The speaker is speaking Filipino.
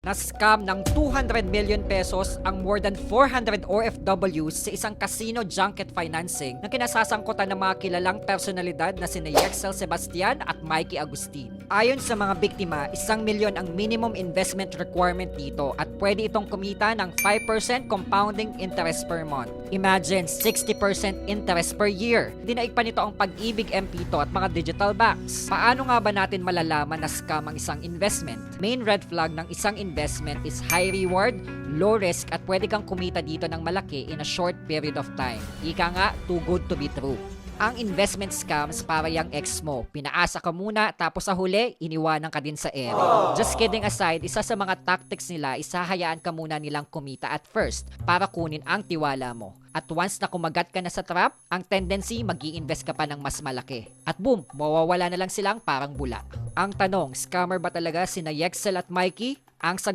Na-scam ng 200 million pesos ang more than 400 OFWs sa isang casino junket financing na kinasasangkutan ng mga kilalang personalidad na sina Yexel Sebastian at Mikey Agustin. Ayon sa mga biktima, 1 milyon ang minimum investment requirement dito at pwede itong kumita ng 5% compounding interest per month. Imagine, 60% interest per year. Dinaig pa nito ang Pag-ibig MP2 at mga digital banks. Paano nga ba natin malalaman na scam ang isang investment? Main red flag ng isang investment is high reward, low risk at pwede kang kumita dito ng malaki in a short period of time. Ika nga, too good to be true. Ang investment scams para yung ex mo. Pinaasa ka muna tapos sa huli, iniwanan ka din sa ere. Just kidding aside, isa sa mga tactics nila, isahayaan ka muna nilang kumita at first para kunin ang tiwala mo. At once na kumagat ka na sa trap, ang tendency mag-i-invest ka pa ng mas malaki. At boom, mawawala na lang silang parang bula. Ang tanong, scammer ba talaga sina Yexel at Mikey? Ang